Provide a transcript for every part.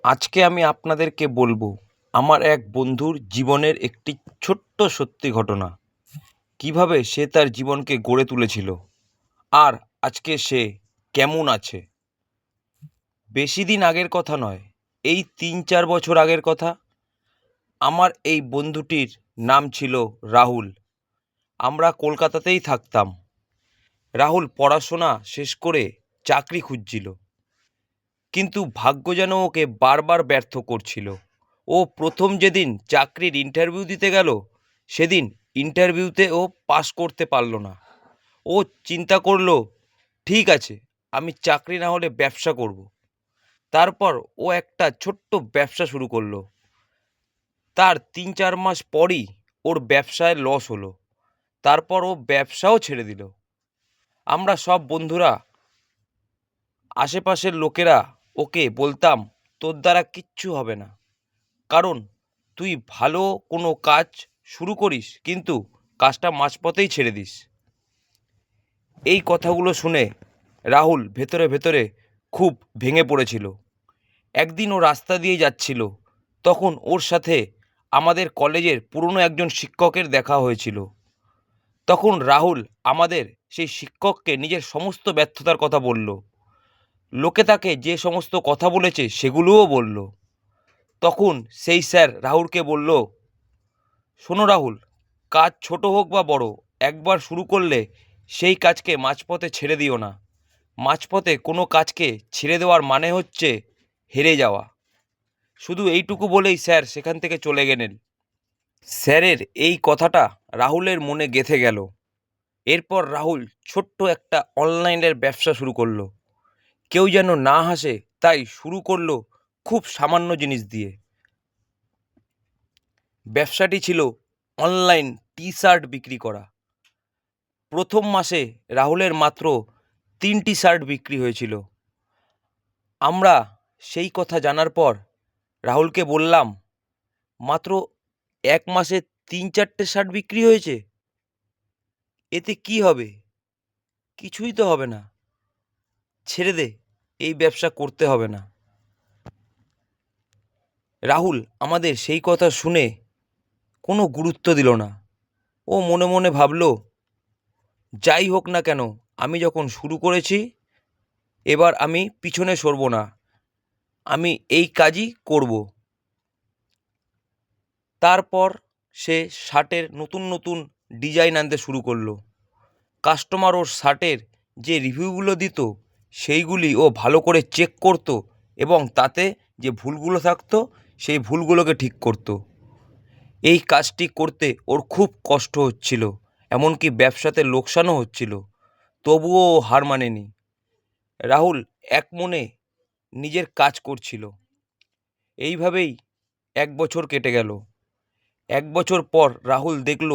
আজকে আমি আপনাদেরকে বলবো আমার এক বন্ধুর জীবনের একটি ছোট্ট সত্যি ঘটনা। কিভাবে সে তার জীবনকে গড়ে তুলেছিল আর আজকে সে কেমন আছে। বেশি দিন আগের কথা নয়, এই ৩-৪ বছর আগের কথা। আমার এই বন্ধুটির নাম ছিল রাহুল। আমরা কলকাতাতেই থাকতাম। রাহুল পড়াশোনা শেষ করে চাকরি খুঁজছিল, কিন্তু ভাগ্য যেন ওকে বারবার ব্যর্থ করছিল। ও প্রথম যেদিন চাকরির ইন্টারভিউ দিতে গেল, সেদিন ইন্টারভিউতে ও পাশ করতে পারল না। ও চিন্তা করলো, ঠিক আছে, আমি চাকরি না হলে ব্যবসা করব। তারপর ও একটা ছোট্ট ব্যবসা শুরু করলো। তার ৩-৪ মাস পরই ওর ব্যবসায় লস হলো। তারপর ও ব্যবসাও ছেড়ে দিল। আমরা সব বন্ধুরা, আশেপাশের লোকেরা ওকে বলতাম, তোর দ্বারা কিচ্ছু হবে না, কারণ তুই ভালো কোনো কাজ শুরু করিস কিন্তু কাজটা মাঝপথেই ছেড়ে দিস। এই কথাগুলো শুনে রাহুল ভেতরে ভেতরে খুব ভেঙে পড়েছিল। একদিন ও রাস্তা দিয়ে যাচ্ছিল, তখন ওর সাথে আমাদের কলেজের পুরনো একজন শিক্ষকের দেখা হয়েছিল। তখন রাহুল আমাদের সেই শিক্ষককে নিজের সমস্ত ব্যর্থতার কথা বলল। লোকে তাকে যে সমস্ত কথা বলেছে সেগুলোও বলল। তখন সেই স্যার রাহুলকে বলল, শোনো রাহুল, কাজ ছোট হোক বা বড়, একবার শুরু করলে সেই কাজকে মাঝপথে ছেড়ে দিও না। মাঝপথে কোনো কাজকে ছেড়ে দেওয়ার মানে হচ্ছে হেরে যাওয়া। শুধু এইটুকু বলেই স্যার সেখান থেকে চলে গেলেন। স্যারের এই কথাটা রাহুলের মনে গেঁথে গেল। এরপর রাহুল ছোট্ট একটা অনলাইনের ব্যবসা শুরু করলো। কেউ যেন না হাসে তাই শুরু করলো খুব সামান্য জিনিস দিয়ে। ব্যবসাটি ছিল অনলাইন টি শার্ট বিক্রি করা। প্রথম মাসে রাহুলের মাত্র ৩টি শার্ট বিক্রি হয়েছিল। আমরা সেই কথা জানার পর রাহুলকে বললাম, মাত্র ১ মাসে ৩-৪টে শার্ট বিক্রি হয়েছে, এতে কি হবে? কিছুই তো হবে না, ছেড়ে দে, এই ব্যবসা করতে হবে না। রাহুল আমাদের সেই কথা শুনে কোনো গুরুত্ব দিল না। ও মনে মনে ভাবলো, যাই হোক না কেন, আমি যখন শুরু করেছি, এবার আমি পিছনে সরব না, আমি এই কাজই করব। তারপর সে শার্টের নতুন নতুন ডিজাইন আনতে শুরু করলো। কাস্টমার ওর শার্টের যে রিভিউগুলো দিত সেইগুলি ও ভালো করে চেক করত এবং তাতে যে ভুলগুলো থাকতো সেই ভুলগুলোকে ঠিক করত। এই কাজটি করতে ওর খুব কষ্ট হচ্ছিল, এমনকি ব্যবসাতে লোকসানও হচ্ছিল, তবুও ও হার মানেনি। রাহুল এক মনে নিজের কাজ করছিল। এইভাবেই ১ বছর কেটে গেল। ১ বছর পর রাহুল দেখল,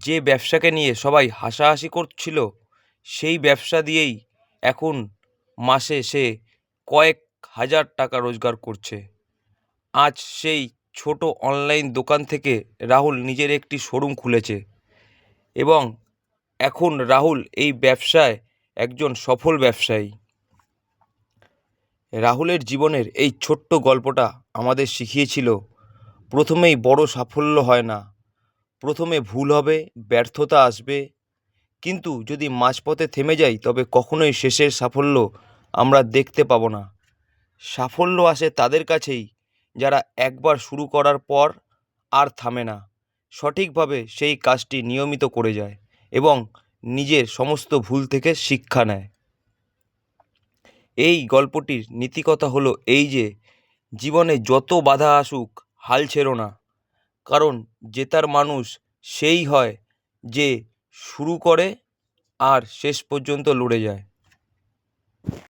যে ব্যবসাকে নিয়ে সবাই হাসাহাসি করছিল সেই ব্যবসা দিয়েই এখন মাসে সে কয়েক হাজার টাকা রোজগার করছে। আজ সেই ছোট অনলাইন দোকান থেকে রাহুল নিজের একটি শোরুম খুলেছে এবং এখন রাহুল এই ব্যবসায় একজন সফল ব্যবসায়ী। রাহুলের জীবনের এই ছোট্ট গল্পটা আমাদের শিখিয়েছিল, প্রথমেই বড় সাফল্য হয় না, প্রথমে ভুল হবে, ব্যর্থতা আসবে, কিন্তু যদি মাঝপথে থেমে যাই তবে কখনোই শেষের সাফল্য আমরা দেখতে পাবো না। সাফল্য আসে তাদের কাছেই যারা একবার শুরু করার পর আর থামে না, সঠিকভাবে সেই কাজটি নিয়মিত করে যায় এবং নিজের সমস্ত ভুল থেকে শিক্ষা নেয়। এই গল্পটির নীতিকথা হলো এই যে, জীবনে যত বাধা আসুক হাল ছেড়ো না, কারণ জেতার মানুষ সেই হয় যে শুরু করে আর শেষ পর্যন্ত লড়ে যায়।